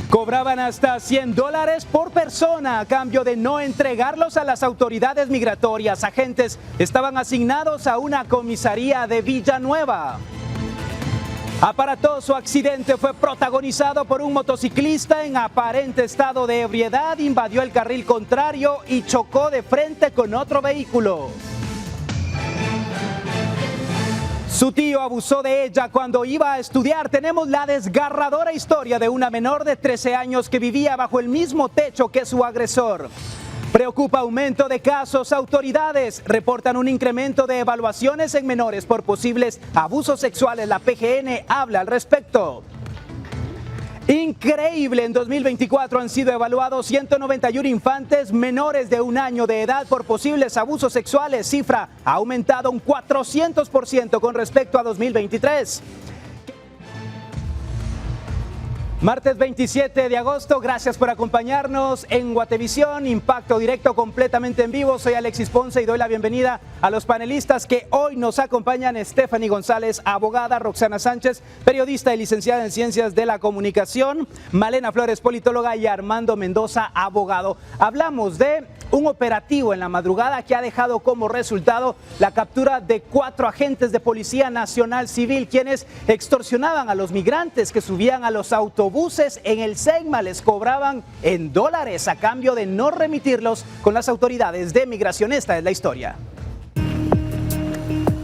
Cobraban hasta $100 por persona a cambio de no entregarlos a las autoridades migratorias. Agentes estaban asignados a una comisaría de Villanueva. Aparatoso accidente fue protagonizado por un motociclista en aparente estado de ebriedad, invadió el carril contrario y chocó de frente con otro vehículo. Su tío abusó de ella cuando iba a estudiar. Tenemos la desgarradora historia de una menor de 13 años que vivía bajo el mismo techo que su agresor. Preocupa aumento de casos. Autoridades reportan un incremento de evaluaciones en menores por posibles abusos sexuales. La PGN habla al respecto. Increíble, en 2024 han sido evaluados 191 infantes menores de 1 año de edad por posibles abusos sexuales. Cifra ha aumentado un 400% con respecto a 2023. Martes 27 de agosto, gracias por acompañarnos en Guatevisión, Impacto Directo completamente en vivo. Soy Alexis Ponce y doy la bienvenida a los panelistas que hoy nos acompañan: Stephanie González, abogada; Roxana Sánchez, periodista y licenciada en Ciencias de la Comunicación; Malena Flores, politóloga; y Armando Mendoza, abogado. Hablamos de un operativo en la madrugada que ha dejado como resultado la captura de 4 agentes de Policía Nacional Civil, quienes extorsionaban a los migrantes que subían a los autobuses en el SEGMA. Les cobraban en dólares a cambio de no remitirlos con las autoridades de migración. Esta es la historia.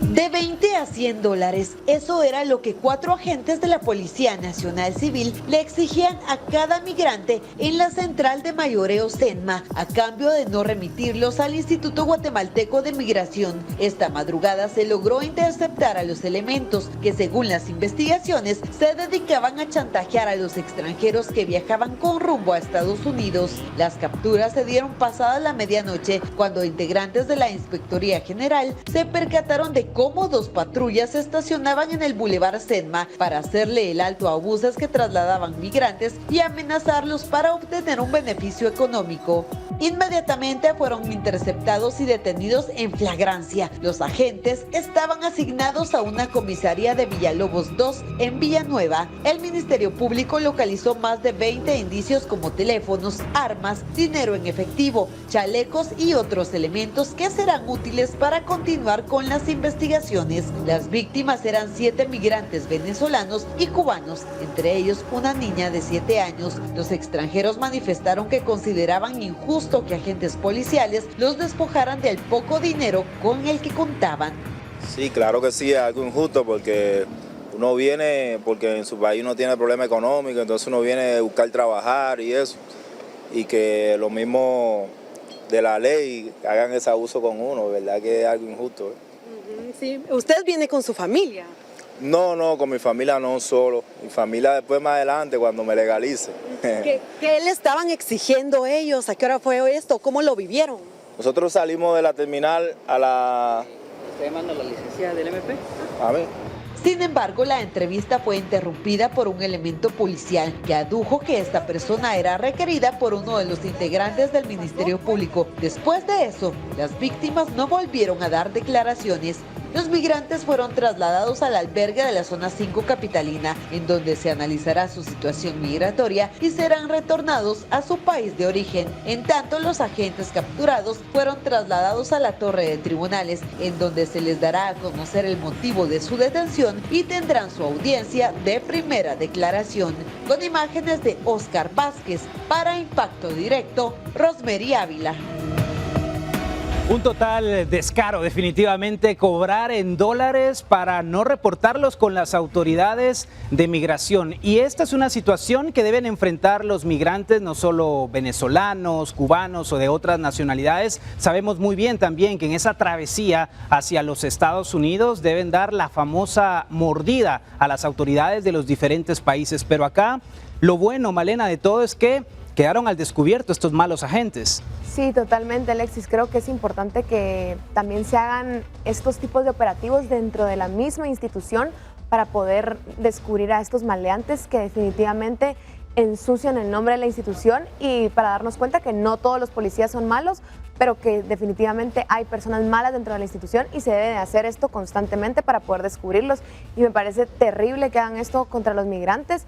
De 20 a 100 dólares, eso era lo que 4 agentes de la Policía Nacional Civil le exigían a cada migrante en la central de mayoreo SEGMA, a cambio de no remitirlos al Instituto Guatemalteco de Migración. Esta madrugada se logró interceptar a los elementos que, según las investigaciones, se dedicaban a chantajear a los extranjeros que viajaban con rumbo a Estados Unidos. Las capturas se dieron pasada la medianoche, cuando integrantes de la Inspectoría General se percataron de cómo 2 patrullas se estacionaban en el Boulevard SEGMA para hacerle el alto a buses que trasladaban migrantes y amenazarlos para obtener un beneficio económico. Inmediatamente fueron interceptados y detenidos en flagrancia. Los agentes estaban asignados a una comisaría de Villalobos 2 en Villanueva. El Ministerio Público localizó más de 20 indicios como teléfonos, armas, dinero en efectivo, chalecos y otros elementos que serán útiles para continuar con las investigaciones. Las víctimas eran 7 migrantes venezolanos y cubanos, entre ellos una niña de 7 años. Los extranjeros manifestaron que consideraban injusto que agentes policiales los despojaran del poco dinero con el que contaban. Sí, claro que sí, es algo injusto, porque uno viene, porque en su país no tiene problema económico, entonces uno viene a buscar trabajar y eso, y que lo mismo de la ley hagan ese abuso con uno, ¿verdad? Que es algo injusto. Sí, ¿usted viene con su familia? No, con mi familia no, solo. Mi familia después, más adelante, cuando me legalice. ¿Qué le estaban exigiendo ellos? ¿A qué hora fue esto? ¿Cómo lo vivieron? Nosotros salimos de la terminal a la... ¿Está llamando a la licenciada del MP? A mí. Sin embargo, la entrevista fue interrumpida por un elemento policial que adujo que esta persona era requerida por uno de los integrantes del Ministerio Público. Después de eso, las víctimas no volvieron a dar declaraciones. Los migrantes fueron trasladados al albergue de la zona 5 capitalina, en donde se analizará su situación migratoria y serán retornados a su país de origen. En tanto, los agentes capturados fueron trasladados a la torre de tribunales, en donde se les dará a conocer el motivo de su detención y tendrán su audiencia de primera declaración. Con imágenes de Oscar Vázquez, para Impacto Directo, Rosemary Ávila. Un total descaro, definitivamente, cobrar en dólares para no reportarlos con las autoridades de migración. Y esta es una situación que deben enfrentar los migrantes, no solo venezolanos, cubanos o de otras nacionalidades. Sabemos muy bien también que en esa travesía hacia los Estados Unidos deben dar la famosa mordida a las autoridades de los diferentes países. Pero acá, lo bueno, Malena, de todo es que quedaron al descubierto estos malos agentes. Sí, totalmente, Alexis. Creo que es importante que también se hagan estos tipos de operativos dentro de la misma institución para poder descubrir a estos maleantes que definitivamente ensucian el nombre de la institución, y para darnos cuenta que no todos los policías son malos, pero que definitivamente hay personas malas dentro de la institución y se debe de hacer esto constantemente para poder descubrirlos. Y me parece terrible que hagan esto contra los migrantes.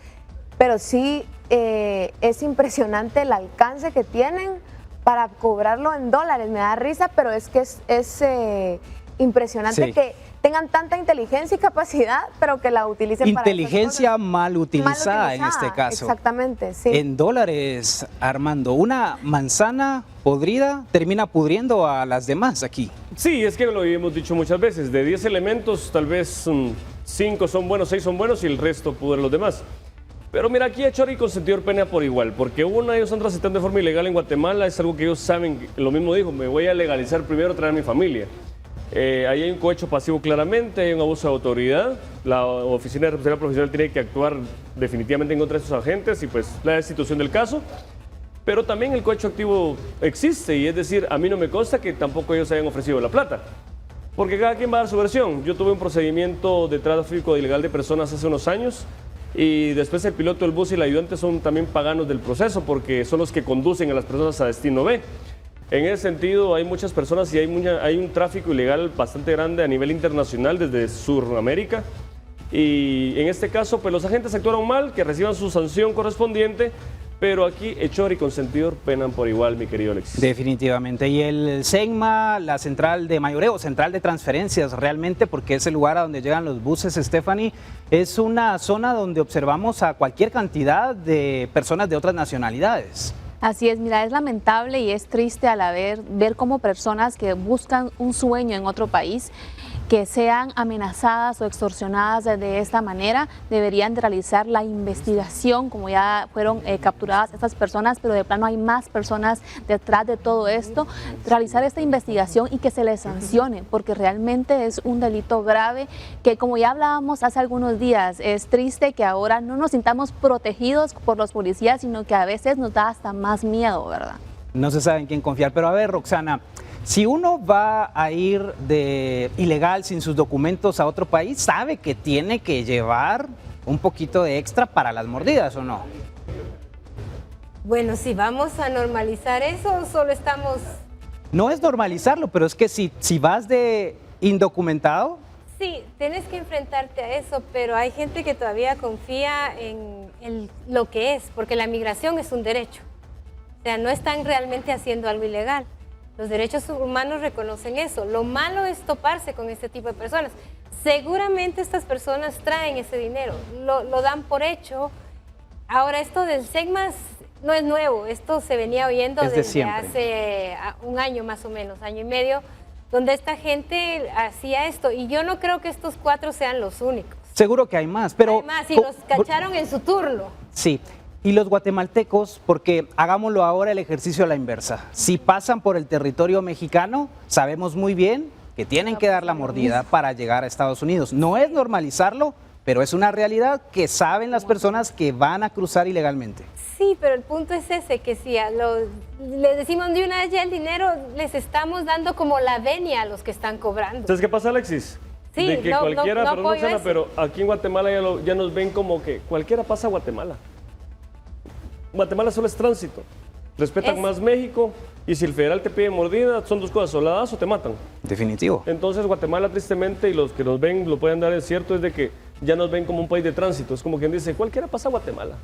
pero sí es impresionante el alcance que tienen para cobrarlo en dólares. Me da risa, pero es que es impresionante que tengan tanta inteligencia y capacidad, pero que la utilicen para inteligencia mal utilizada en este caso. Exactamente, sí. En dólares, Armando, una manzana podrida termina pudriendo a las demás aquí. Sí, es que lo hemos dicho muchas veces, de 10 elementos tal vez 5 son buenos, 6 son buenos y el resto pudren los demás. Pero mira, aquí Echori y Consentidor pena por igual, porque ellos están transitando de forma ilegal en Guatemala, es algo que ellos saben, lo mismo dijo, me voy a legalizar primero, traer a mi familia. Ahí hay un cohecho pasivo claramente, hay un abuso de autoridad, la Oficina de Responsabilidad Profesional tiene que actuar definitivamente en contra de esos agentes y pues la destitución del caso, pero también el cohecho activo existe y es decir, a mí no me consta que tampoco ellos hayan ofrecido la plata, porque cada quien va a dar su versión. Yo tuve un procedimiento de tráfico ilegal de personas hace unos años y después el piloto del bus y el ayudante son también paganos del proceso porque son los que conducen a las personas a destino B. En ese sentido, hay muchas personas y hay un tráfico ilegal bastante grande a nivel internacional desde Sudamérica. Y en este caso, pues los agentes actuaron mal, que reciban su sanción correspondiente, pero aquí Echori y Consentidor penan por igual, mi querido Alexis. Definitivamente. Y el SEGMA, la central de mayoreo, central de transferencias realmente, porque es el lugar a donde llegan los buses, Stephanie, es una zona donde observamos a cualquier cantidad de personas de otras nacionalidades. Así es, mira, es lamentable y es triste a la vez ver cómo personas que buscan un sueño en otro país, que sean amenazadas o extorsionadas de esta manera, deberían de realizar la investigación, como ya fueron capturadas estas personas, pero de plano hay más personas detrás de todo esto, realizar esta investigación y que se les sancione, porque realmente es un delito grave que, como ya hablábamos hace algunos días, es triste que ahora no nos sintamos protegidos por los policías, sino que a veces nos da hasta más miedo, ¿verdad? No se sabe en quién confiar, pero a ver, Roxana, si uno va a ir de ilegal sin sus documentos a otro país, sabe que tiene que llevar un poquito de extra para las mordidas, ¿o no? Bueno, si vamos a normalizar eso, solo estamos... No es normalizarlo, pero es que si vas de indocumentado... Sí, tienes que enfrentarte a eso, pero hay gente que todavía confía en lo que es, porque la migración es un derecho. O sea, no están realmente haciendo algo ilegal. Los derechos humanos reconocen eso. Lo malo es toparse con este tipo de personas. Seguramente estas personas traen ese dinero, lo dan por hecho. Ahora, esto del SEGMA no es nuevo, esto se venía oyendo desde hace un año más o menos, año y medio, donde esta gente hacía esto. Y yo no creo que estos 4 sean los únicos. Seguro que hay más, pero... Hay más, y los cacharon en su turno. Sí. Y los guatemaltecos, porque hagámoslo ahora el ejercicio a la inversa. Si pasan por el territorio mexicano, sabemos muy bien que tienen que dar la mordida para llegar a Estados Unidos. No es normalizarlo, pero es una realidad que saben las personas que van a cruzar ilegalmente. Sí, pero el punto es ese, que si les decimos de una vez ya el dinero, les estamos dando como la venia a los que están cobrando. ¿Sabes qué pasa, Alexis? Sí, de que cualquiera, pero aquí en Guatemala ya nos ven como que cualquiera pasa a Guatemala. Guatemala solo es tránsito. Respetan más México y si el federal te pide mordida, son 2 cosas, o la das o te matan. Definitivo. Entonces Guatemala tristemente, y los que nos ven lo pueden dar en cierto, es de que ya nos ven como un país de tránsito. Es como quien dice, cualquiera pasa a Guatemala.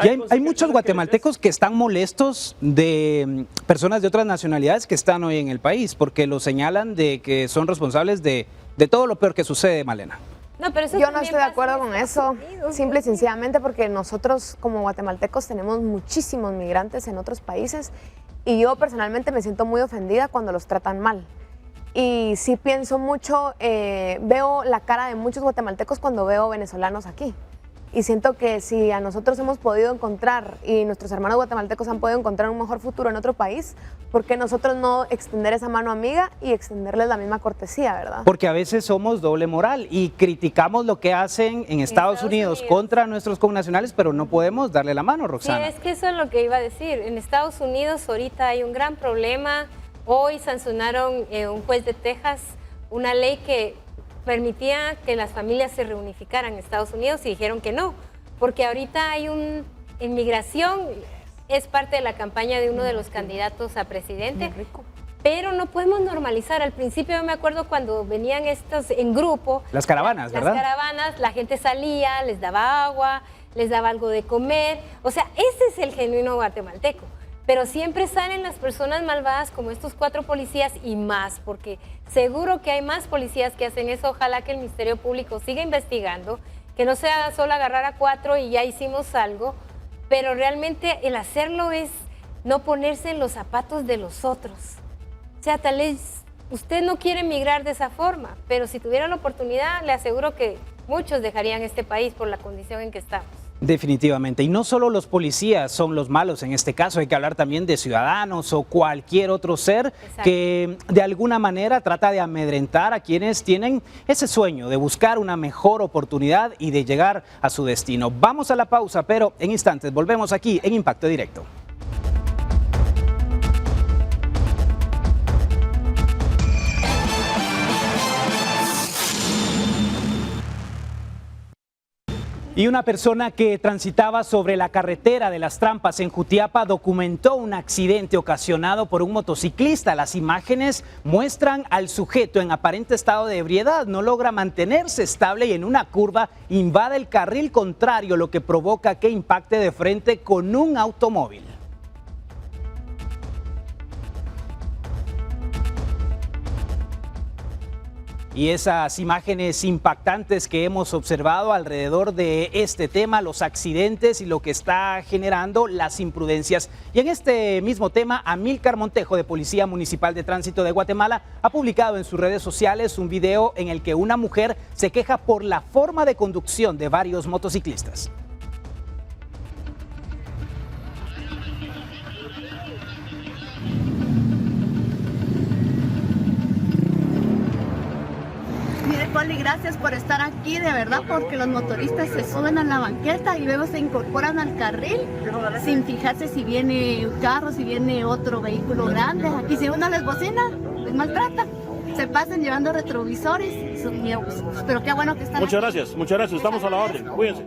Y hay muchos guatemaltecos que están molestos de personas de otras nacionalidades que están hoy en el país, porque los señalan de que son responsables de todo lo peor que sucede, Malena. No, pero eso yo no estoy de acuerdo con eso, simple y sencillamente porque nosotros como guatemaltecos tenemos muchísimos migrantes en otros países y yo personalmente me siento muy ofendida cuando los tratan mal. Y sí pienso mucho, veo la cara de muchos guatemaltecos cuando veo venezolanos aquí. Y siento que si a nosotros hemos podido encontrar y nuestros hermanos guatemaltecos han podido encontrar un mejor futuro en otro país, ¿por qué nosotros no extender esa mano amiga y extenderles la misma cortesía, verdad? Porque a veces somos doble moral y criticamos lo que hacen en Estados Unidos contra nuestros connacionales, pero no podemos darle la mano, Roxana. Sí, es que eso es lo que iba a decir. En Estados Unidos ahorita hay un gran problema. Hoy sancionaron un juez de Texas una ley que permitía que las familias se reunificaran en Estados Unidos y dijeron que no, porque ahorita hay inmigración, es parte de la campaña de uno de los candidatos a presidente, pero no podemos normalizar. Al principio yo me acuerdo cuando venían estos en grupo. Las caravanas, ¿verdad? Las caravanas, la gente salía, les daba agua, les daba algo de comer. O sea, ese es el genuino guatemalteco. Pero siempre salen las personas malvadas como estos 4 policías y más, porque seguro que hay más policías que hacen eso. Ojalá que el Ministerio Público siga investigando, que no sea solo agarrar a 4 y ya hicimos algo, pero realmente el hacerlo es no ponerse en los zapatos de los otros. O sea, tal vez usted no quiere emigrar de esa forma, pero si tuviera la oportunidad, le aseguro que muchos dejarían este país por la condición en que estamos. Definitivamente, y no solo los policías son los malos en este caso, hay que hablar también de ciudadanos o cualquier otro ser que de alguna manera trata de amedrentar a quienes tienen ese sueño de buscar una mejor oportunidad y de llegar a su destino. Vamos a la pausa, pero en instantes volvemos aquí en Impacto Directo. Y una persona que transitaba sobre la carretera de Las Trampas en Jutiapa documentó un accidente ocasionado por un motociclista. Las imágenes muestran al sujeto en aparente estado de ebriedad. No logra mantenerse estable y en una curva invade el carril contrario, lo que provoca que impacte de frente con un automóvil. Y esas imágenes impactantes que hemos observado alrededor de este tema, los accidentes y lo que está generando las imprudencias. Y en este mismo tema, Amílcar Montejo, de Policía Municipal de Tránsito de Guatemala, ha publicado en sus redes sociales un video en el que una mujer se queja por la forma de conducción de varios motociclistas. Mire, Poli, gracias por estar aquí, de verdad, porque los motoristas se suben a la banqueta y luego se incorporan al carril sin fijarse si viene un carro, si viene otro vehículo grande. Aquí si uno les bocina, les maltrata. Se pasan llevando retrovisores, son miedos. Pero qué bueno que están muchas gracias, estamos a la orden, cuídense.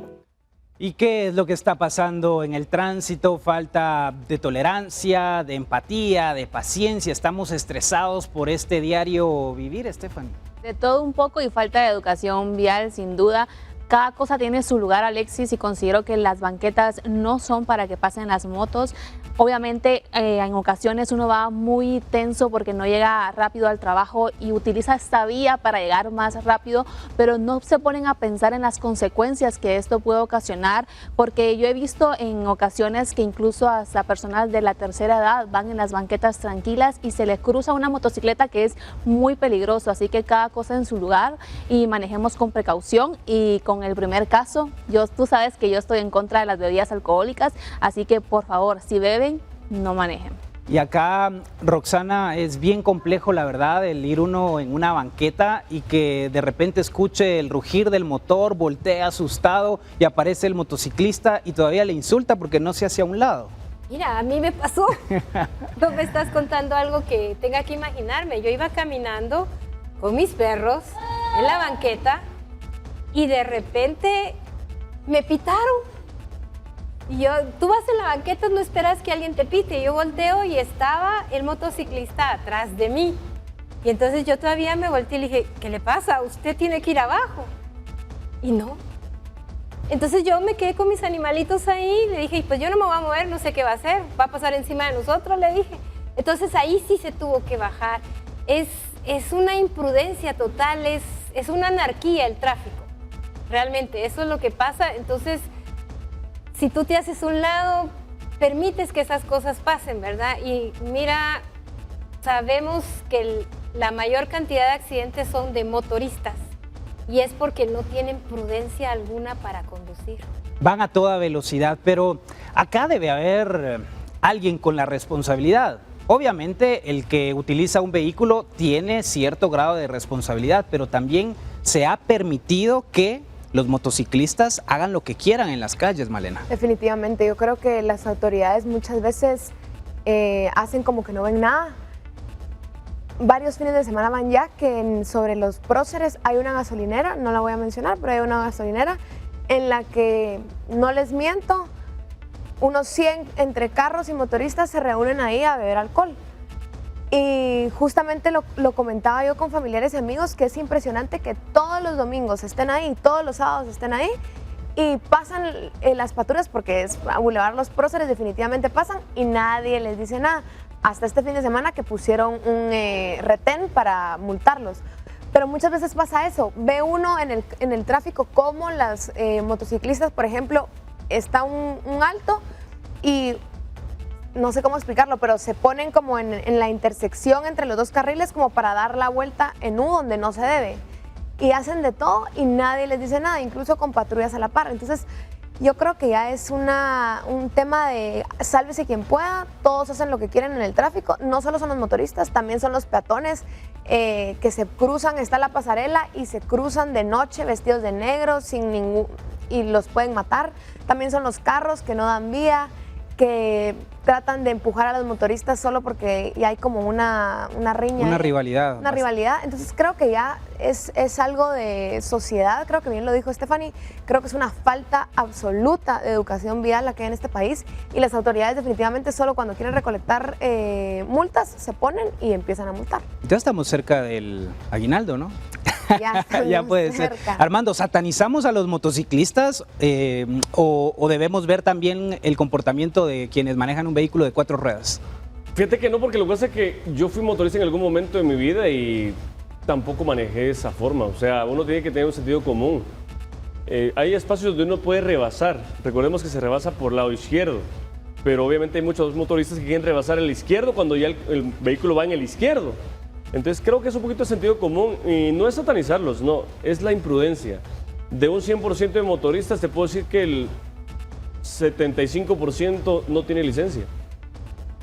¿Y qué es lo que está pasando en el tránsito? Falta de tolerancia, de empatía, de paciencia. Estamos estresados por este diario vivir, Estefany. De todo un poco y falta de educación vial, sin duda. Cada cosa tiene su lugar, Alexis, y considero que las banquetas no son para que pasen las motos. Obviamente, en ocasiones uno va muy tenso porque no llega rápido al trabajo y utiliza esta vía para llegar más rápido, pero no se ponen a pensar en las consecuencias que esto puede ocasionar, porque yo he visto en ocasiones que incluso hasta personas de la tercera edad van en las banquetas tranquilas y se les cruza una motocicleta que es muy peligroso. Así que cada cosa en su lugar y manejemos con precaución. Y con el primer caso, tú sabes que yo estoy en contra de las bebidas alcohólicas, así que por favor, si beben, no manejen. Y acá, Roxana, es bien complejo, la verdad, el ir uno en una banqueta y que de repente escuche el rugir del motor, voltea asustado y aparece el motociclista y todavía le insulta porque no se hace a un lado. Mira, a mí me pasó. Tú me estás contando algo que tenga que imaginarme. Yo iba caminando con mis perros en la banqueta y de repente me pitaron. Y tú vas en la banqueta, no esperas que alguien te pite. Yo volteo y estaba el motociclista atrás de mí. Y entonces yo todavía me volteé y le dije, ¿qué le pasa? Usted tiene que ir abajo. Y no. Entonces yo me quedé con mis animalitos ahí, le dije, pues yo no me voy a mover, no sé qué va a hacer, va a pasar encima de nosotros, le dije. Entonces ahí sí se tuvo que bajar. Es una imprudencia total, es una anarquía el tráfico. Realmente, eso es lo que pasa. Entonces, si tú te haces un lado, permites que esas cosas pasen, ¿verdad? Y mira, sabemos que la mayor cantidad de accidentes son de motoristas y es porque no tienen prudencia alguna para conducir. Van a toda velocidad, pero acá debe haber alguien con la responsabilidad. Obviamente, el que utiliza un vehículo tiene cierto grado de responsabilidad, pero también se ha permitido que los motociclistas hagan lo que quieran en las calles, Malena. Definitivamente, yo creo que las autoridades muchas veces hacen como que no ven nada. Varios fines de semana van ya que sobre los próceres hay una gasolinera, no la voy a mencionar, pero hay una gasolinera en la que, no les miento, unos 100 entre carros y motoristas se reúnen ahí a beber alcohol. Y justamente lo comentaba yo con familiares y amigos, que es impresionante que todos los domingos estén ahí, todos los sábados estén ahí y pasan las patrullas, porque es a Boulevard Los Próceres, definitivamente pasan y nadie les dice nada. Hasta este fin de semana que pusieron un retén para multarlos. Pero muchas veces pasa eso. Ve uno en el tráfico cómo las motociclistas, por ejemplo, está un alto y no sé cómo explicarlo, pero se ponen como en la intersección entre los dos carriles como para dar la vuelta en U donde no se debe. Y hacen de todo y nadie les dice nada, incluso con patrullas a la par. Entonces, yo creo que ya es un tema de sálvese quien pueda, todos hacen lo que quieren en el tráfico, no solo son los motoristas, también son los peatones que se cruzan, está la pasarela y se cruzan de noche vestidos de negro y los pueden matar. También son los carros que no dan vía, que tratan de empujar a los motoristas solo porque ya hay como una riña. Una rivalidad. Una rivalidad. Entonces creo que ya es algo de sociedad, creo que bien lo dijo Stephanie, creo que es una falta absoluta de educación vial la que hay en este país y las autoridades definitivamente solo cuando quieren recolectar multas se ponen y empiezan a multar. Ya estamos cerca del aguinaldo, ¿no? Ya puede ser. Armando, ¿satanizamos a los motociclistas o debemos ver también el comportamiento de quienes manejan un vehículo de 4 ruedas? Fíjate que no, porque lo que pasa es que yo fui motorista en algún momento de mi vida y tampoco manejé de esa forma. O sea, uno tiene que tener un sentido común. Hay espacios donde uno puede rebasar. Recordemos que se rebasa por el lado izquierdo. Pero obviamente hay muchos motoristas que quieren rebasar el izquierdo cuando ya el vehículo va en el izquierdo. Entonces creo que es un poquito de sentido común y no es satanizarlos, no, es la imprudencia. De un 100% de motoristas te puedo decir que el 75% no tiene licencia.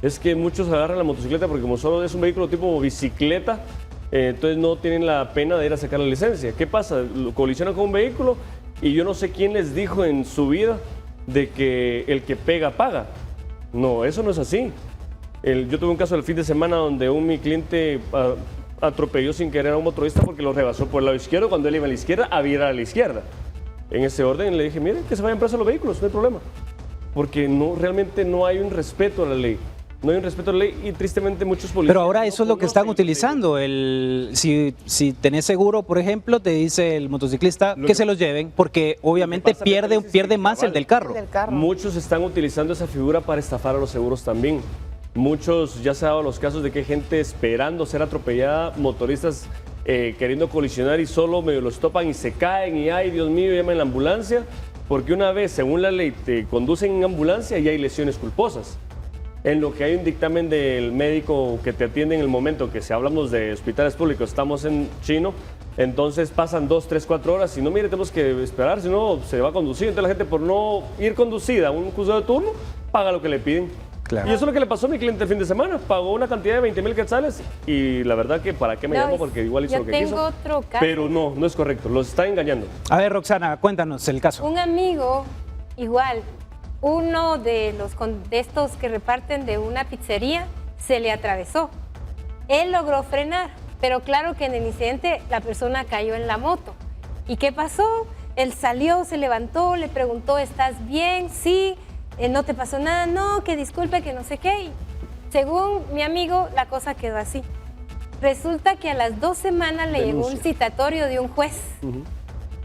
Es que muchos agarran la motocicleta porque como solo es un vehículo tipo bicicleta, entonces no tienen la pena de ir a sacar la licencia. ¿Qué pasa? Colisionan con un vehículo y yo no sé quién les dijo en su vida de que el que pega, paga. No, eso no es así. Yo tuve un caso el fin de semana donde mi cliente atropelló sin querer a un motorista porque lo rebasó por el lado izquierdo. Cuando él iba a la izquierda, había ir a la izquierda. En ese orden le dije, mire, que se vayan presos los vehículos, no hay problema. Porque realmente no hay un respeto a la ley. No hay un respeto a la ley y tristemente muchos policías... Pero ahora eso es lo que están utilizando. Si tenés seguro, por ejemplo, te dice el motociclista que se los lleven porque obviamente pierde más el del carro. Muchos están utilizando esa figura para estafar a los seguros también. Muchos, ya se han dado los casos de que hay gente esperando ser atropellada, motoristas queriendo colisionar y solo medio los topan y se caen y ay Dios mío, llaman a la ambulancia, porque una vez, según la ley, te conducen en ambulancia y hay lesiones culposas. En lo que hay un dictamen del médico que te atiende en el momento que si hablamos de hospitales públicos, estamos en Chino, entonces pasan 2, 3, 4 horas y no, mire, tenemos que esperar, si no se va a conducir. Entonces la gente por no ir conducida a un juzgado de turno, paga lo que le piden. Claro. Y eso es lo que le pasó a mi cliente el fin de semana. Pagó una cantidad de 20,000 quetzales y la verdad que para qué me llamó porque igual hizo lo que quiso. Yo tengo otro caso. Pero no es correcto, los está engañando. A ver, Roxana, cuéntanos el caso. Un amigo, igual, uno de estos que reparten de una pizzería, se le atravesó. Él logró frenar, pero claro que en el incidente la persona cayó en la moto. ¿Y qué pasó? Él salió, se levantó, le preguntó, ¿estás bien? Sí. No te pasó nada, no, que disculpe, que no sé qué. Y según mi amigo, la cosa quedó así. Resulta que a las 2 semanas le llegó un citatorio de un juez,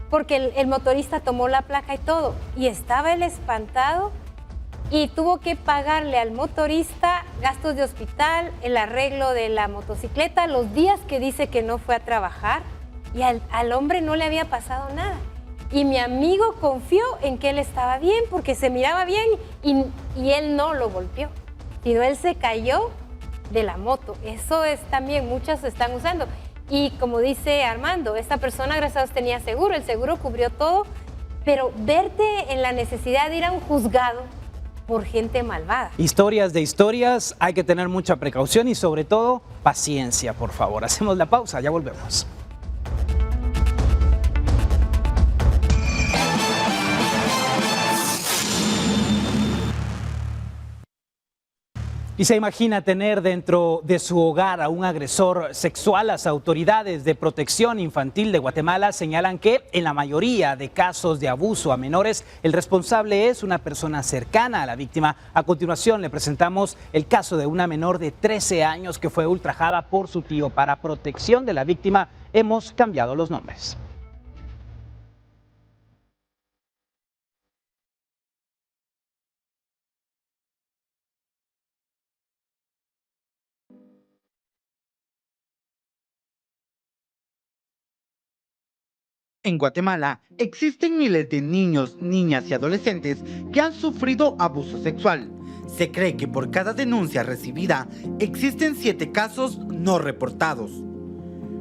porque el motorista tomó la placa y todo, y estaba él espantado y tuvo que pagarle al motorista gastos de hospital, el arreglo de la motocicleta, los días que dice que no fue a trabajar, y al hombre no le había pasado nada. Y mi amigo confió en que él estaba bien porque se miraba bien y él no lo golpeó, sino él se cayó de la moto. Eso es también, muchas están usando. Y como dice Armando, esta persona, gracias a Dios, tenía seguro, el seguro cubrió todo, pero verte en la necesidad de ir a un juzgado por gente malvada. Historias de historias, hay que tener mucha precaución y sobre todo paciencia, por favor. Hacemos la pausa, ya volvemos. Y se imagina tener dentro de su hogar a un agresor sexual. Las autoridades de protección infantil de Guatemala señalan que en la mayoría de casos de abuso a menores, el responsable es una persona cercana a la víctima. A continuación le presentamos el caso de una menor de 13 años que fue ultrajada por su tío. Para protección de la víctima hemos cambiado los nombres. En Guatemala existen miles de niños, niñas y adolescentes que han sufrido abuso sexual. Se cree que por cada denuncia recibida existen 7 casos no reportados.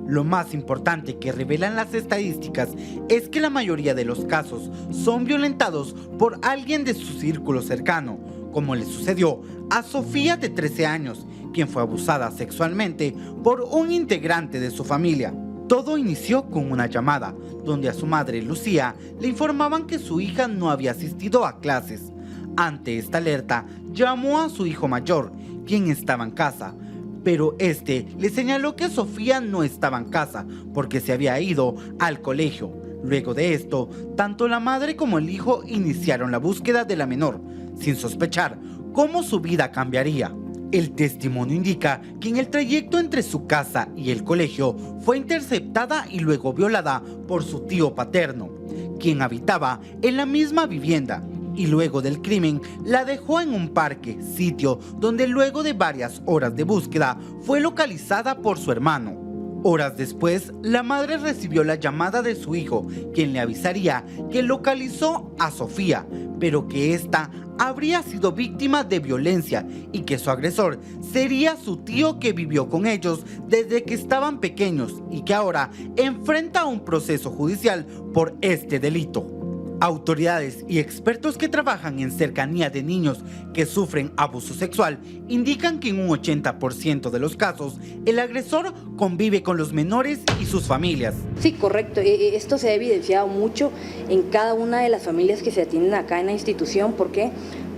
Lo más importante que revelan las estadísticas es que la mayoría de los casos son violentados por alguien de su círculo cercano, como le sucedió a Sofía de 13 años, quien fue abusada sexualmente por un integrante de su familia. Todo inició con una llamada, donde a su madre, Lucía, le informaban que su hija no había asistido a clases. Ante esta alerta, llamó a su hijo mayor, quien estaba en casa, pero este le señaló que Sofía no estaba en casa porque se había ido al colegio. Luego de esto, tanto la madre como el hijo iniciaron la búsqueda de la menor, sin sospechar cómo su vida cambiaría. El testimonio indica que en el trayecto entre su casa y el colegio fue interceptada y luego violada por su tío paterno, quien habitaba en la misma vivienda, y luego del crimen la dejó en un parque, sitio donde luego de varias horas de búsqueda fue localizada por su hermano. Horas después, la madre recibió la llamada de su hijo, quien le avisaría que localizó a Sofía, pero que ésta habría sido víctima de violencia y que su agresor sería su tío que vivió con ellos desde que estaban pequeños y que ahora enfrenta un proceso judicial por este delito. Autoridades y expertos que trabajan en cercanía de niños que sufren abuso sexual indican que en un 80% de los casos el agresor convive con los menores y sus familias. Sí, correcto. Esto se ha evidenciado mucho en cada una de las familias que se atienden acá en la institución. ¿Por qué?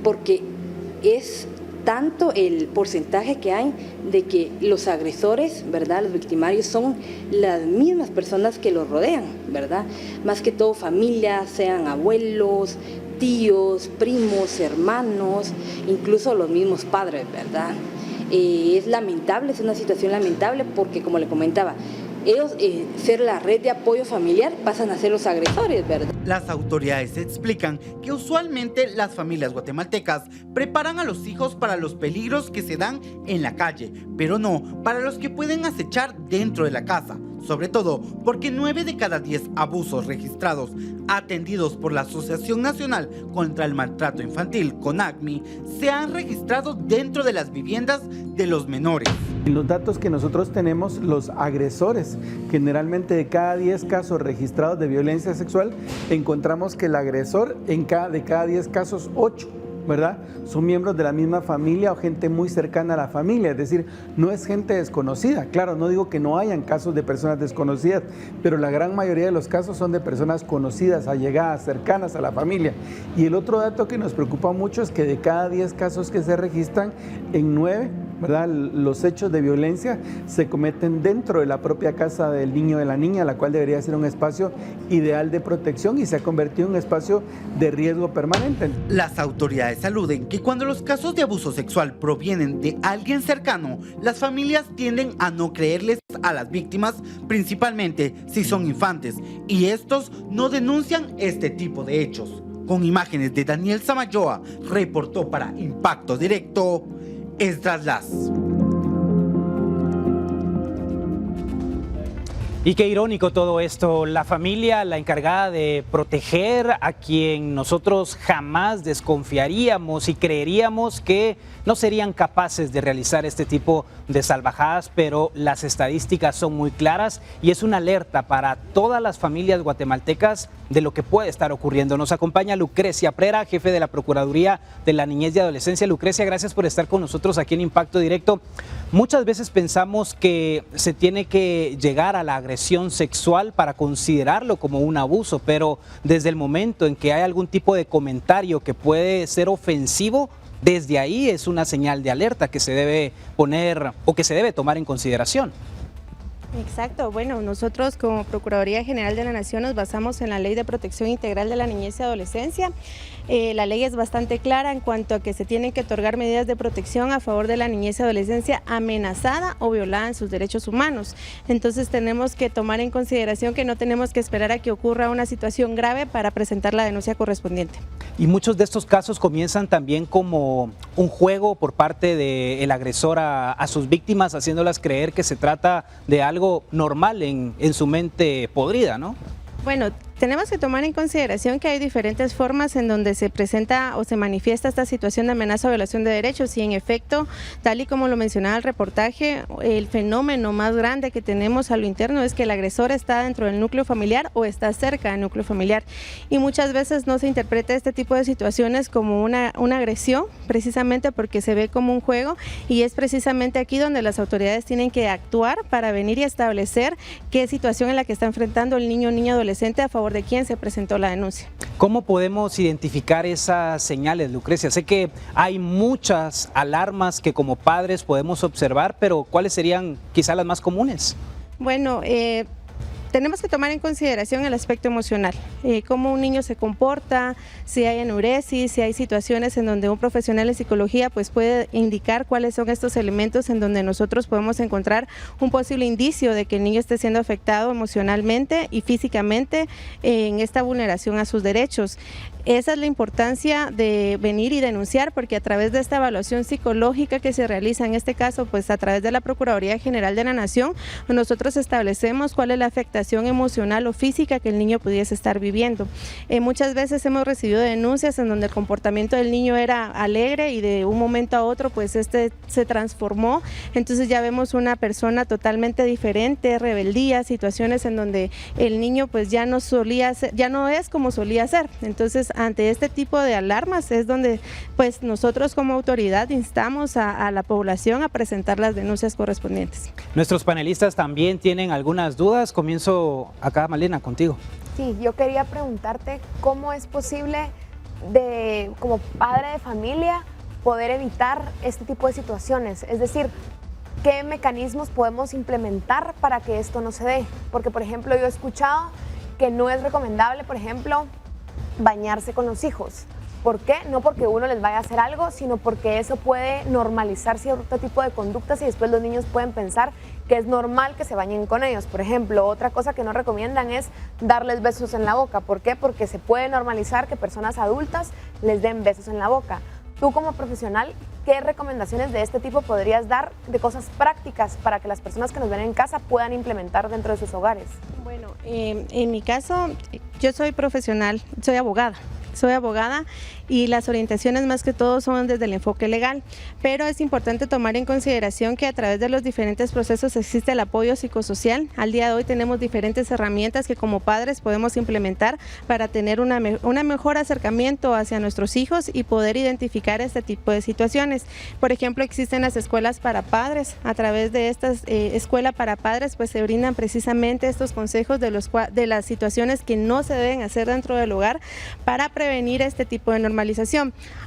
Porque es tanto el porcentaje que hay de que los agresores, ¿verdad?, los victimarios son las mismas personas que los rodean, ¿verdad? Más que todo familias, sean abuelos, tíos, primos, hermanos, incluso los mismos padres, ¿verdad? Es lamentable, es una situación lamentable porque, como le comentaba, ellos, ser la red de apoyo familiar, pasan a ser los agresores, ¿verdad? Las autoridades explican que usualmente las familias guatemaltecas preparan a los hijos para los peligros que se dan en la calle, pero no para los que pueden acechar dentro de la casa. Sobre todo porque 9 de cada 10 abusos registrados atendidos por la Asociación Nacional contra el Maltrato Infantil, CONACMI, se han registrado dentro de las viviendas de los menores. En los datos que nosotros tenemos, los agresores, generalmente de cada 10 casos registrados de violencia sexual, encontramos que el agresor de cada 10 casos, 8, ¿verdad?, son miembros de la misma familia o gente muy cercana a la familia, es decir, no es gente desconocida. Claro, no digo que no hayan casos de personas desconocidas, pero la gran mayoría de los casos son de personas conocidas, allegadas, cercanas a la familia. Y el otro dato que nos preocupa mucho es que de cada 10 casos que se registran, en 9, ¿verdad?, los hechos de violencia se cometen dentro de la propia casa del niño o de la niña, la cual debería ser un espacio ideal de protección y se ha convertido en un espacio de riesgo permanente. Las autoridades aluden que cuando los casos de abuso sexual provienen de alguien cercano, las familias tienden a no creerles a las víctimas, principalmente si son infantes, y estos no denuncian este tipo de hechos. Con imágenes de Daniel Samayoa, reportó para Impacto Directo, Esdras Las. Y qué irónico todo esto, la familia, la encargada de proteger a quien nosotros jamás desconfiaríamos y creeríamos que no serían capaces de realizar este tipo de salvajadas, pero las estadísticas son muy claras y es una alerta para todas las familias guatemaltecas de lo que puede estar ocurriendo. Nos acompaña Lucrecia Prera, jefe de la Procuraduría de la Niñez y Adolescencia. Lucrecia, gracias por estar con nosotros aquí en Impacto Directo. Muchas veces pensamos que se tiene que llegar a la agresión sexual para considerarlo como un abuso, pero desde el momento en que hay algún tipo de comentario que puede ser ofensivo, desde ahí es una señal de alerta que se debe poner o que se debe tomar en consideración. Exacto, bueno, nosotros como Procuraduría General de la Nación nos basamos en la Ley de Protección Integral de la Niñez y Adolescencia. La ley es bastante clara en cuanto a que se tienen que otorgar medidas de protección a favor de la niñez y adolescencia amenazada o violada en sus derechos humanos. Entonces tenemos que tomar en consideración que no tenemos que esperar a que ocurra una situación grave para presentar la denuncia correspondiente. Y muchos de estos casos comienzan también como un juego por parte del agresor a sus víctimas, haciéndolas creer que se trata de algo normal en su mente podrida, ¿no? Bueno, tenemos que tomar en consideración que hay diferentes formas en donde se presenta o se manifiesta esta situación de amenaza o violación de derechos y en efecto, tal y como lo mencionaba el reportaje, el fenómeno más grande que tenemos a lo interno es que el agresor está dentro del núcleo familiar o está cerca del núcleo familiar y muchas veces no se interpreta este tipo de situaciones como una agresión precisamente porque se ve como un juego y es precisamente aquí donde las autoridades tienen que actuar para venir y establecer qué situación es la que está enfrentando el niño o niña adolescente a favor de quien se presentó la denuncia. ¿Cómo podemos identificar esas señales, Lucrecia? Sé que hay muchas alarmas que como padres podemos observar, pero ¿cuáles serían quizá las más comunes? Bueno, tenemos que tomar en consideración el aspecto emocional, cómo un niño se comporta, si hay enuresis, si hay situaciones en donde un profesional de psicología pues puede indicar cuáles son estos elementos en donde nosotros podemos encontrar un posible indicio de que el niño esté siendo afectado emocionalmente y físicamente en esta vulneración a sus derechos. Esa es la importancia de venir y denunciar porque a través de esta evaluación psicológica que se realiza en este caso, pues a través de la Procuraduría General de la Nación, nosotros establecemos cuál es la afectación emocional o física que el niño pudiese estar viviendo. Muchas veces hemos recibido denuncias en donde el comportamiento del niño era alegre y de un momento a otro pues se transformó, entonces ya vemos una persona totalmente diferente, rebeldía, situaciones en donde el niño pues ya no es como solía ser. Entonces ante este tipo de alarmas es donde pues nosotros como autoridad instamos a la población a presentar las denuncias correspondientes. Nuestros panelistas también tienen algunas dudas. Comienzo acá, Malena, contigo. Sí, yo quería preguntarte cómo es posible como padre de familia poder evitar este tipo de situaciones, es decir, ¿qué mecanismos podemos implementar para que esto no se dé? Porque, por ejemplo, yo he escuchado que no es recomendable, por ejemplo, bañarse con los hijos. ¿Por qué? No porque uno les vaya a hacer algo, sino porque eso puede normalizar cierto tipo de conductas y después los niños pueden pensar que es normal que se bañen con ellos. Por ejemplo, otra cosa que no recomiendan es darles besos en la boca. ¿Por qué? Porque se puede normalizar que personas adultas les den besos en la boca. Tú como profesional, ¿qué recomendaciones de este tipo podrías dar de cosas prácticas para que las personas que nos ven en casa puedan implementar dentro de sus hogares? Bueno, en mi caso, yo soy profesional, soy abogada y las orientaciones más que todo son desde el enfoque legal, pero es importante tomar en consideración que a través de los diferentes procesos existe el apoyo psicosocial. Al día de hoy tenemos diferentes herramientas que como padres podemos implementar para tener una mejor acercamiento hacia nuestros hijos y poder identificar este tipo de situaciones. Por ejemplo, existen las escuelas para padres. A través de estas escuelas para padres pues se brindan precisamente estos consejos de las situaciones que no se deben hacer dentro del hogar para prevenir este tipo de normalización.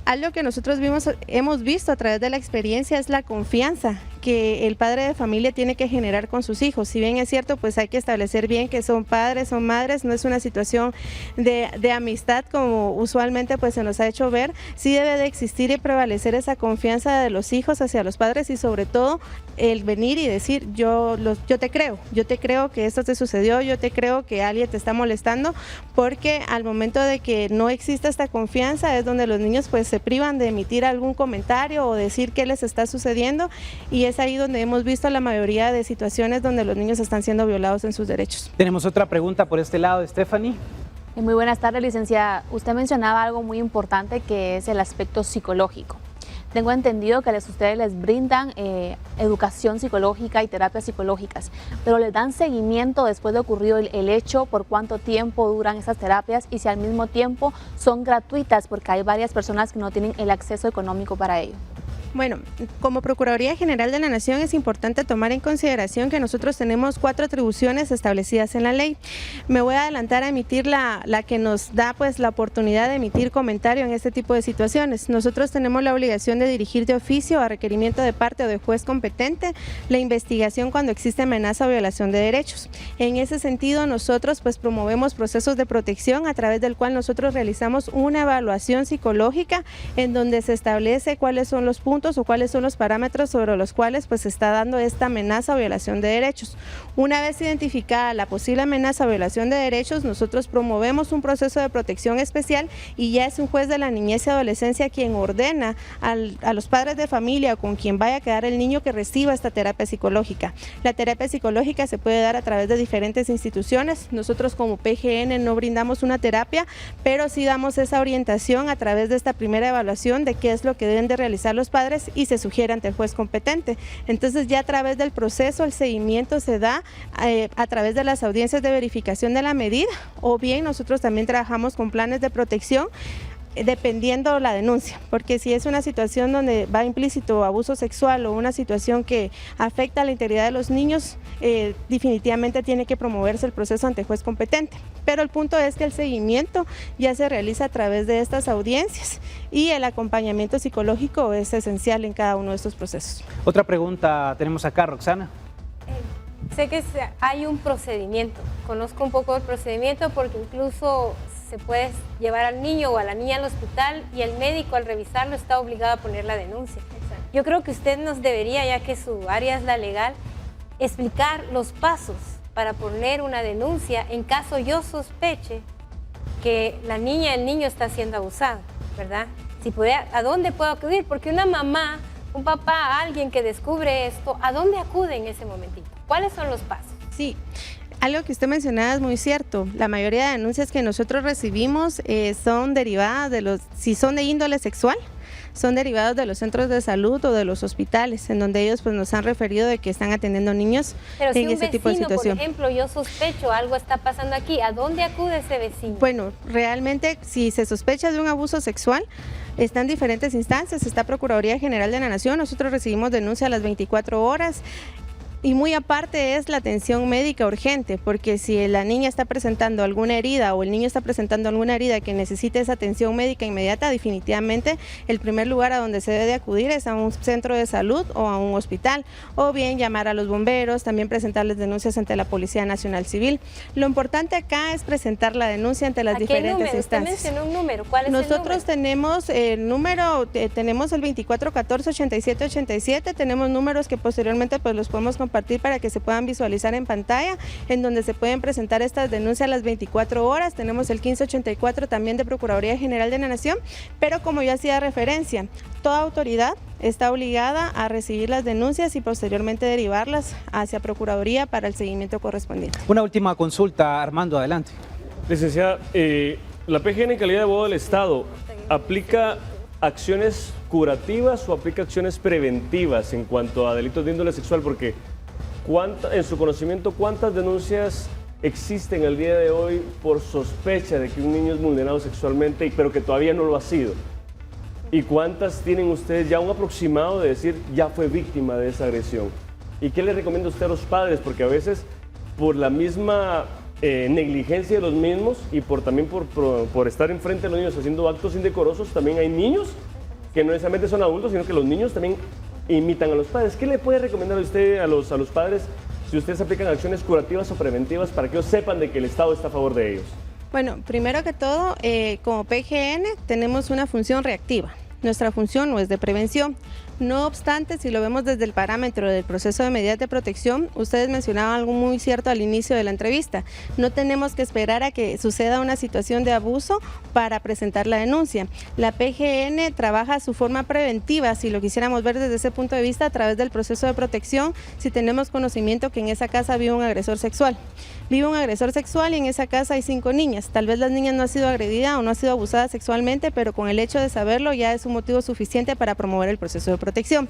Algo que nosotros hemos visto a través de la experiencia es la confianza que el padre de familia tiene que generar con sus hijos. Si bien es cierto, pues hay que establecer bien que son padres, son madres, no es una situación de amistad como usualmente pues se nos ha hecho ver. Sí debe de existir y prevalecer esa confianza de los hijos hacia los padres y sobre todo el venir y decir yo te creo que esto te sucedió, yo te creo que alguien te está molestando, porque al momento de que no existe esta confianza es donde los niños pues se privan de emitir algún comentario o decir qué les está sucediendo y es ahí donde hemos visto la mayoría de situaciones donde los niños están siendo violados en sus derechos. Tenemos otra pregunta por este lado, Stephanie. Muy buenas tardes, licenciada. Usted mencionaba algo muy importante que es el aspecto psicológico. Tengo entendido que ustedes les brindan educación psicológica y terapias psicológicas, pero les dan seguimiento después de ocurrido el hecho, por cuánto tiempo duran esas terapias y si al mismo tiempo son gratuitas, porque hay varias personas que no tienen el acceso económico para ello. Bueno, como Procuraduría General de la Nación es importante tomar en consideración que nosotros tenemos 4 atribuciones establecidas en la ley. Me voy a adelantar a emitir la que nos da pues la oportunidad de emitir comentario en este tipo de situaciones. Nosotros tenemos la obligación de dirigir de oficio a requerimiento de parte o de juez competente la investigación cuando existe amenaza o violación de derechos. En ese sentido nosotros pues promovemos procesos de protección a través del cual nosotros realizamos una evaluación psicológica en donde se establece cuáles son los puntos puntos o cuáles son los parámetros sobre los cuales pues se está dando esta amenaza o violación de derechos. Una vez identificada la posible amenaza o violación de derechos, nosotros promovemos un proceso de protección especial y ya es un juez de la niñez y adolescencia quien ordena a los padres de familia o con quien vaya a quedar el niño que reciba esta terapia psicológica. La terapia psicológica se puede dar a través de diferentes instituciones. Nosotros como PGN no brindamos una terapia, pero sí damos esa orientación a través de esta primera evaluación de qué es lo que deben de realizar los padres y se sugiere ante el juez competente. Entonces ya a través del proceso el seguimiento se da a través de las audiencias de verificación de la medida, o bien nosotros también trabajamos con planes de protección dependiendo la denuncia, porque si es una situación donde va implícito abuso sexual o una situación que afecta a la integridad de los niños, definitivamente tiene que promoverse el proceso ante juez competente. Pero el punto es que el seguimiento ya se realiza a través de estas audiencias y el acompañamiento psicológico es esencial en cada uno de estos procesos. Otra pregunta tenemos acá, Roxana. Sé que hay un procedimiento, conozco un poco el procedimiento porque incluso se puede llevar al niño o a la niña al hospital y el médico al revisarlo está obligado a poner la denuncia. Exacto. Yo creo que usted nos debería, ya que su área es la legal, explicar los pasos para poner una denuncia en caso yo sospeche que la niña, el niño está siendo abusado, ¿verdad? Si puede, ¿a dónde puedo acudir? Porque una mamá, un papá, alguien que descubre esto, ¿a dónde acude en ese momentito? ¿Cuáles son los pasos? Sí. Algo que usted mencionaba es muy cierto. La mayoría de denuncias que nosotros recibimos son derivadas si son de índole sexual, son derivados de los centros de salud o de los hospitales, en donde ellos pues nos han referido de que están atendiendo niños en ese tipo de situación. Por ejemplo, yo sospecho algo está pasando aquí, ¿a dónde acude ese vecino? Bueno, realmente si se sospecha de un abuso sexual, están diferentes instancias, está Procuraduría General de la Nación, nosotros recibimos denuncia a las 24 horas. Y muy aparte es la atención médica urgente, porque si la niña está presentando alguna herida o el niño está presentando alguna herida que necesite esa atención médica inmediata, definitivamente el primer lugar a donde se debe acudir es a un centro de salud o a un hospital, o bien llamar a los bomberos, también presentarles denuncias ante la Policía Nacional Civil. Lo importante acá es presentar la denuncia ante las diferentes instancias. Usted mencionó un número, ¿cuál es Nosotros el número? tenemos el número, tenemos el 2414-8787, tenemos números que posteriormente pues los podemos compartir para que se puedan visualizar en pantalla, en donde se pueden presentar estas denuncias a las 24 horas. Tenemos el 1584 también de Procuraduría General de la Nación, pero como yo hacía referencia, toda autoridad está obligada a recibir las denuncias y posteriormente derivarlas hacia Procuraduría para el seguimiento correspondiente. Una última consulta, Armando, adelante. Licenciada, la PGN en calidad de abogado del Estado aplica acciones curativas o aplica acciones preventivas en cuanto a delitos de índole sexual, porque en su conocimiento, ¿cuántas denuncias existen al día de hoy por sospecha de que un niño es vulnerado sexualmente, pero que todavía no lo ha sido? ¿Y cuántas tienen ustedes ya un aproximado de decir ya fue víctima de esa agresión? ¿Y qué le recomienda usted a los padres? Porque a veces por la misma negligencia de los mismos y también por estar enfrente de los niños haciendo actos indecorosos, también hay niños que no necesariamente son adultos, sino que los niños también imitan a los padres. ¿Qué le puede recomendar a usted a los padres si ustedes aplican acciones curativas o preventivas para que ellos sepan de que el Estado está a favor de ellos? Bueno, primero que todo, como PGN tenemos una función reactiva. Nuestra función no es de prevención. No obstante, si lo vemos desde el parámetro del proceso de medidas de protección, ustedes mencionaban algo muy cierto al inicio de la entrevista. No tenemos que esperar a que suceda una situación de abuso para presentar la denuncia. La PGN trabaja su forma preventiva, si lo quisiéramos ver desde ese punto de vista, a través del proceso de protección, si tenemos conocimiento que en esa casa vive un agresor sexual. Vive un agresor sexual y en esa casa hay 5 niñas. Tal vez las niñas no han sido agredidas o no han sido abusadas sexualmente, pero con el hecho de saberlo ya es un motivo suficiente para promover el proceso de protección.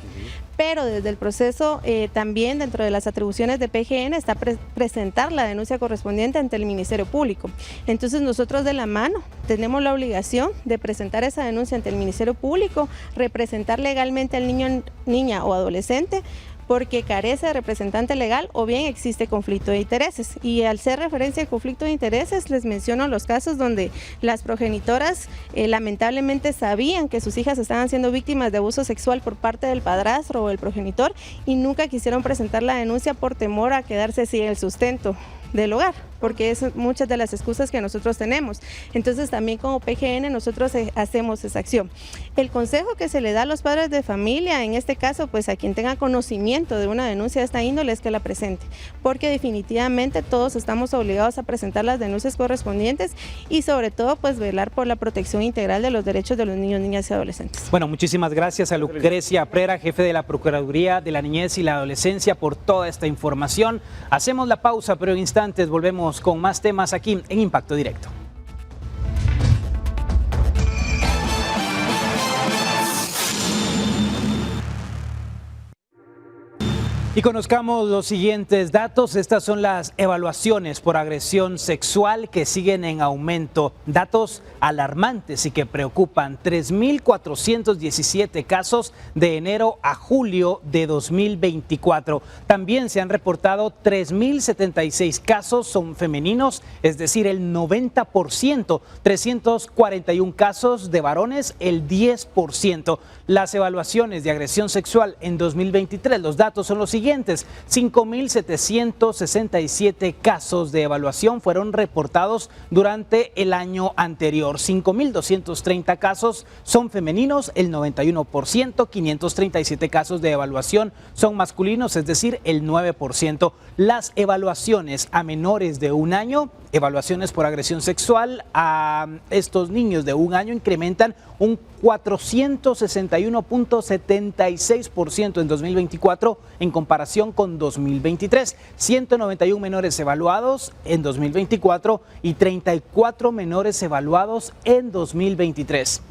Pero desde el proceso también dentro de las atribuciones de PGN está presentar la denuncia correspondiente ante el Ministerio Público. Entonces nosotros de la mano tenemos la obligación de presentar esa denuncia ante el Ministerio Público, representar legalmente al niño, niña o adolescente, porque carece de representante legal o bien existe conflicto de intereses. Y al ser referencia al conflicto de intereses, les menciono los casos donde las progenitoras lamentablemente sabían que sus hijas estaban siendo víctimas de abuso sexual por parte del padrastro o el progenitor y nunca quisieron presentar la denuncia por temor a quedarse sin el sustento del hogar, porque es muchas de las excusas que nosotros tenemos. Entonces también como PGN nosotros hacemos esa acción. El consejo que se le da a los padres de familia, en este caso, pues a quien tenga conocimiento de una denuncia de esta índole, es que la presente, porque definitivamente todos estamos obligados a presentar las denuncias correspondientes y sobre todo pues velar por la protección integral de los derechos de los niños, niñas y adolescentes. Bueno, muchísimas gracias a Lucrecia Prera, jefe de la Procuraduría de la Niñez y la Adolescencia, por toda esta información. Hacemos la pausa, pero en instantes volvemos con más temas aquí en Impacto Directo. Y conozcamos los siguientes datos. Estas son las evaluaciones por agresión sexual que siguen en aumento. Datos alarmantes y que preocupan. 3.417 casos de enero a julio de 2024. También se han reportado 3.076 casos son femeninos, es decir, el 90%. 341 casos de varones, el 10%. Las evaluaciones de agresión sexual en 2023, los datos son los siguientes. 5.767 casos de evaluación fueron reportados durante el año anterior. 5.230 casos son femeninos, el 91%. 537 casos de evaluación son masculinos, es decir, el 9%. Las evaluaciones a menores de un año, evaluaciones por agresión sexual a estos niños de un año incrementan un 461.76% en 2024 en comparación con 2023. 191 menores evaluados en 2024 y 34 menores evaluados en 2023.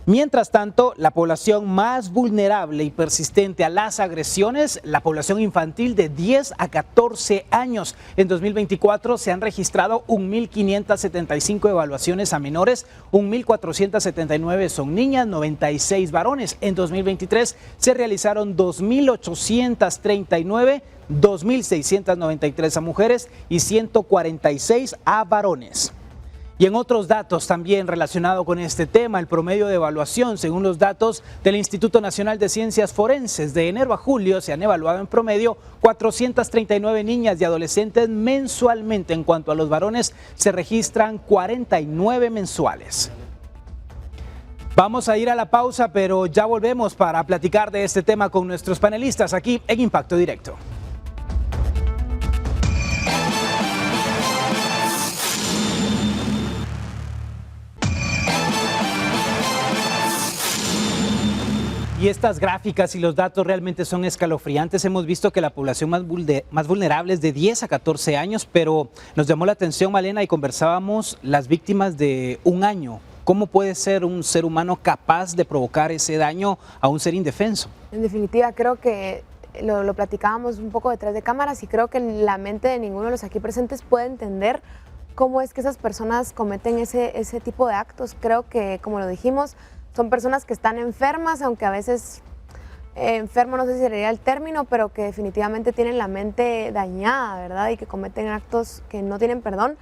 Mientras tanto, la población más vulnerable y persistente a las agresiones, la población infantil de 10 a 14 años. En 2024 se han registrado 1.575 evaluaciones a menores, 1.479 son niñas, 96 varones. En 2023 se realizaron 2.839, 2.693 a mujeres y 146 a varones. Y en otros datos también relacionado con este tema, el promedio de evaluación, según los datos del Instituto Nacional de Ciencias Forenses, de enero a julio se han evaluado en promedio 439 niñas y adolescentes mensualmente. En cuanto a los varones, se registran 49 mensuales. Vamos a ir a la pausa, pero ya volvemos para platicar de este tema con nuestros panelistas aquí en Impacto Directo. Y estas gráficas y los datos realmente son escalofriantes. Hemos visto que la población más vulnerable es de 10 a 14 años, pero nos llamó la atención, Malena, y conversábamos las víctimas de un año. ¿Cómo puede ser un ser humano capaz de provocar ese daño a un ser indefenso? En definitiva, creo que lo platicábamos un poco detrás de cámaras y creo que la mente de ninguno de los aquí presentes puede entender cómo es que esas personas cometen ese tipo de actos. Creo que, como lo dijimos, son personas que están enfermas, aunque a veces enfermo no sé si sería el término, pero que definitivamente tienen la mente dañada, ¿verdad? Y que cometen actos que no tienen perdón.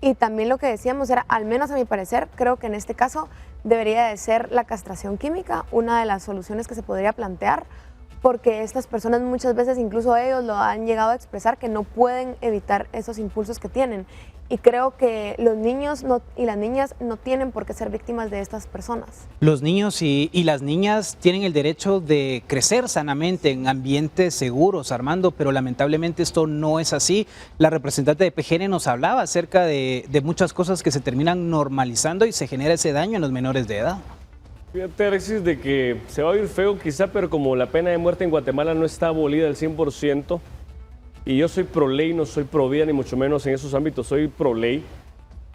Y también lo que decíamos era, al menos a mi parecer, creo que en este caso debería de ser la castración química, una de las soluciones que se podría plantear, porque estas personas muchas veces, incluso ellos lo han llegado a expresar, que no pueden evitar esos impulsos que tienen. Y creo que los niños y las niñas no tienen por qué ser víctimas de estas personas. Los niños y las niñas tienen el derecho de crecer sanamente en ambientes seguros, Armando, pero lamentablemente esto no es así. La representante de PGN nos hablaba acerca de muchas cosas que se terminan normalizando y se genera ese daño en los menores de edad. Fíjate, Alexis, de que se va a oír feo quizá, pero como la pena de muerte en Guatemala no está abolida al 100%, y yo soy pro ley, no soy pro vida, ni mucho menos en esos ámbitos, soy pro ley.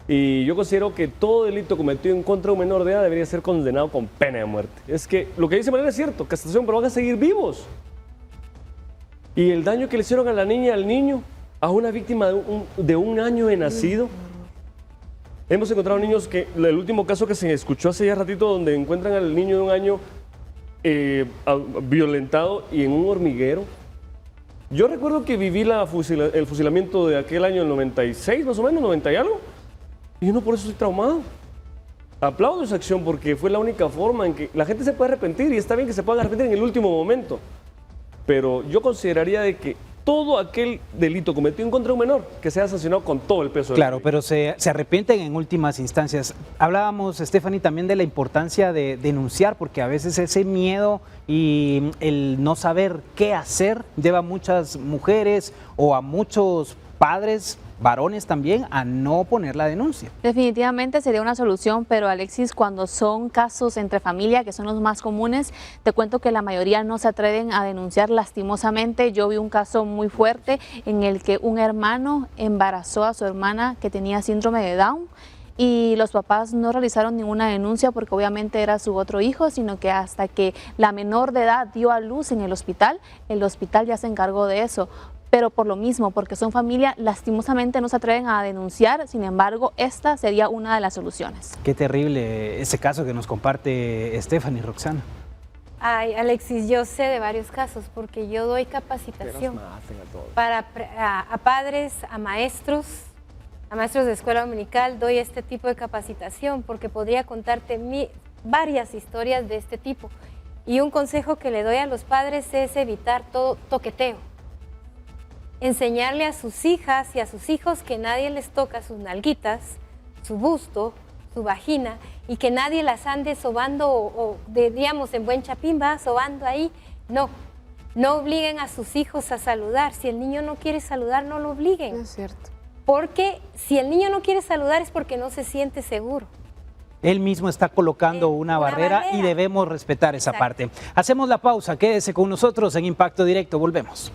Y yo considero que todo delito cometido en contra de un menor de edad debería ser condenado con pena de muerte. Es que lo que dice Malena es cierto, castración, pero van a seguir vivos. Y el daño que le hicieron a la niña, al niño, a una víctima de un año de nacido. Hemos encontrado niños que, el último caso que se escuchó hace ya ratito, donde encuentran al niño de un año violentado y en un hormiguero. Yo recuerdo que viví el fusilamiento de aquel año, el 96 más o menos, 90 y algo, y uno por eso estoy traumado. Aplaudo esa acción porque fue la única forma en que la gente se puede arrepentir, y está bien que se puedan arrepentir en el último momento, pero yo consideraría de que todo aquel delito cometido en contra de un menor que sea sancionado con todo el peso de la Claro, ley. pero se arrepienten en últimas instancias. Hablábamos, Stephanie, también de la importancia de denunciar, porque a veces ese miedo y el no saber qué hacer lleva a muchas mujeres o a muchos padres, varones también, a no poner la denuncia. Definitivamente sería una solución, pero Alexis, cuando son casos entre familia, que son los más comunes, te cuento que la mayoría no se atreven a denunciar lastimosamente. Yo vi un caso muy fuerte en el que un hermano embarazó a su hermana que tenía síndrome de Down y los papás no realizaron ninguna denuncia porque obviamente era su otro hijo, sino que hasta que la menor de edad dio a luz en el hospital ya se encargó de eso. Pero por lo mismo, porque son familia, lastimosamente no se atreven a denunciar, sin embargo, esta sería una de las soluciones. Qué terrible ese caso que nos comparte Stephanie, Roxana. Ay, Alexis, yo sé de varios casos porque yo doy capacitación a padres, a maestros de escuela dominical, doy este tipo de capacitación porque podría contarte varias historias de este tipo. Y un consejo que le doy a los padres es evitar todo toqueteo. Enseñarle a sus hijas y a sus hijos que nadie les toca sus nalguitas, su busto, su vagina y que nadie las ande sobando o digamos en buen chapín va sobando ahí. No obliguen a sus hijos a saludar. Si el niño no quiere saludar, no lo obliguen. Es cierto. Porque si el niño no quiere saludar es porque no se siente seguro. Él mismo está colocando una barrera y debemos respetar esa parte. Hacemos la pausa, quédese con nosotros en Impacto Directo, volvemos.